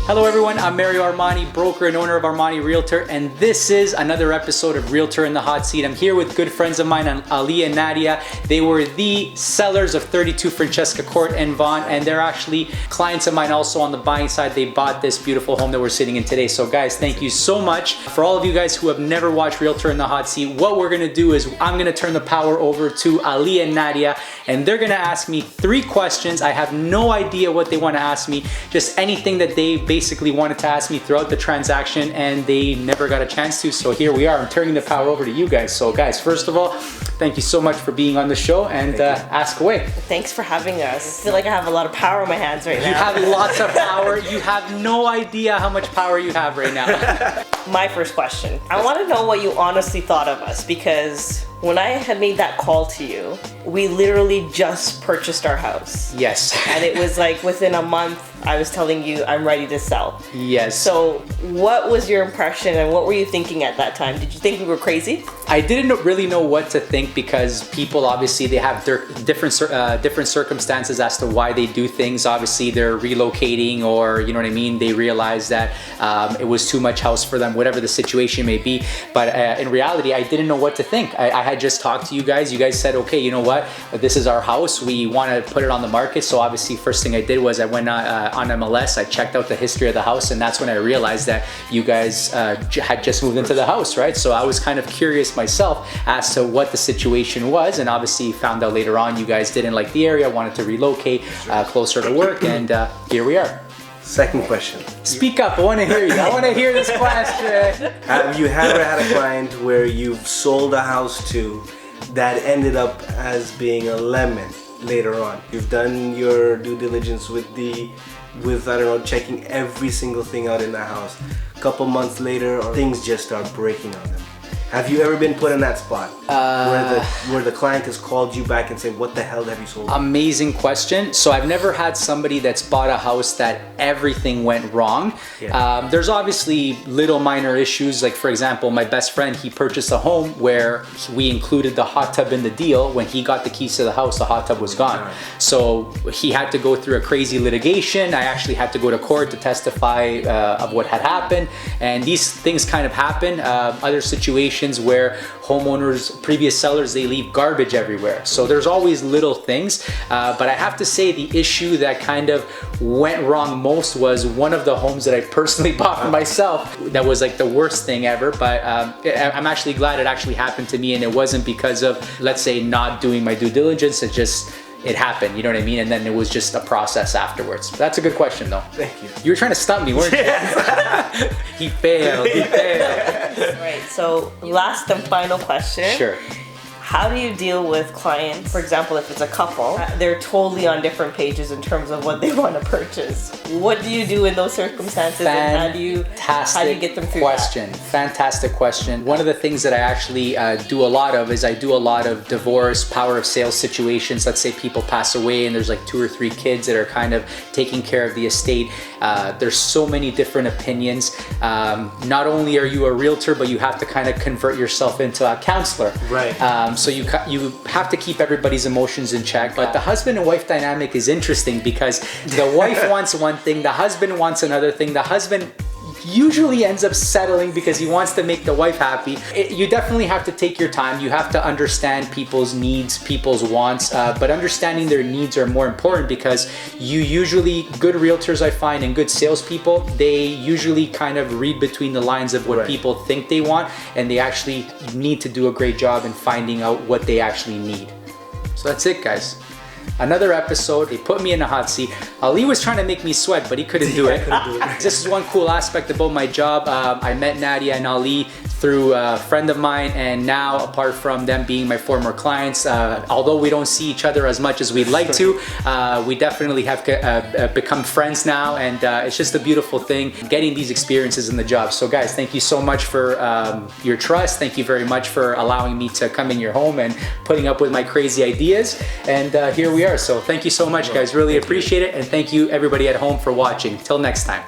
Hello everyone, I'm Mario Armani, broker and owner of Armani Realtor, and this is another episode of Realtor in the Hot Seat. I'm here with good friends of mine, Ali and Nadia. They were the sellers of 32 Francesca Court in Vaughan, and they're actually clients of mine also on the buying side. They bought this beautiful home that we're sitting in today. So guys, thank you so much. For all of you guys who have never watched Realtor in the Hot Seat, what we're gonna do is I'm gonna turn the power over to Ali and Nadia, and they're gonna ask me 3 questions. I have no idea what they wanna ask me, just anything that they basically wanted to ask me throughout the transaction and they never got a chance to. So here we are, I'm turning the power over to you guys. So guys, first of all, thank you so much for being on the show, and ask away. Thanks for having us. I feel like I have a lot of power in my hands right now. You have lots of power. You have no idea how much power you have right now. My first question, I want to know what you honestly thought of us, because when I had made that call to you, we literally just purchased our house. Yes. And it was like within a month, I was telling you I'm ready to sell. Yes. So what was your impression and what were you thinking at that time? Did you think we were crazy? I didn't really know what to think, because people obviously they have different circumstances as to why they do things. Obviously they're relocating, or you know what I mean, they realize that it was too much house for them, whatever the situation may be. But in reality, I didn't know what to think. I had just talked to you guys. You guys said, okay, you know what, this is our house, we want to put it on the market. So obviously first thing I did was I went on MLS, I checked out the history of the house, and that's when I realized that you guys had just moved into the house, right? So I was kind of curious myself as to what the situation was, and obviously found out later on you guys didn't like the area, wanted to relocate closer to work, and here we are. Second question. Speak up, I want to hear you. I want to hear this question. Have you ever had a client where you've sold a house to that ended up as being a lemon later on? You've done your due diligence with I don't know, checking every single thing out in the house. A couple months later, or things just start breaking on them. Have you ever been put in that spot where the client has called you back and said, what the hell have you sold? Amazing question. So I've never had somebody that's bought a house that everything went wrong. Yeah. There's obviously little minor issues. Like for example, my best friend, he purchased a home where we included the hot tub in the deal. When he got the keys to the house, the hot tub was gone. Right. So he had to go through a crazy litigation. I actually had to go to court to testify of what had happened. And these things kind of happen. Other situations where homeowners, previous sellers, they leave garbage everywhere. So there's always little things, but I have to say the issue that kind of went wrong most was one of the homes that I personally bought for myself. That was like the worst thing ever, but I'm actually glad it actually happened to me, and it wasn't because of, let's say, not doing my due diligence. It happened, you know what I mean? And then it was just a process afterwards. That's a good question though. Thank you. You were trying to stump me, weren't you? He failed. Right, so last and final question. Sure. How do you deal with clients? For example, if it's a couple, they're totally on different pages in terms of what they want to purchase. What do you do in those circumstances, and how do you get them through that? Fantastic question. One of the things that I actually do a lot of is I do a lot of divorce, power of sales situations. Let's say people pass away and there's like 2 or 3 kids that are kind of taking care of the estate. There's so many different opinions. Not only are you a realtor, but you have to kind of convert yourself into a counselor. Right. So you have to keep everybody's emotions in check. But the husband and wife dynamic is interesting, because the wife wants one thing, the husband wants another thing. The husband usually ends up settling because he wants to make the wife happy. You definitely have to take your time. You have to understand people's needs, people's wants, but understanding their needs are more important, because good realtors I find, and good salespeople, they usually kind of read between the lines of what people think they want, and they actually need to do a great job in finding out what they actually need. So that's it, guys. Another episode. They put me in a hot seat. Ali was trying to make me sweat, but he couldn't do it. This is one cool aspect about my job. I met Nadia and Ali through a friend of mine, and now, apart from them being my former clients, although we don't see each other as much as we'd like to, we definitely have become friends now, and it's just a beautiful thing getting these experiences in the job. So guys, thank you so much for your trust. Thank you very much for allowing me to come in your home and putting up with my crazy ideas, and here we are. So thank you so much, guys. Really appreciate it, and thank you everybody at home for watching. Till next time.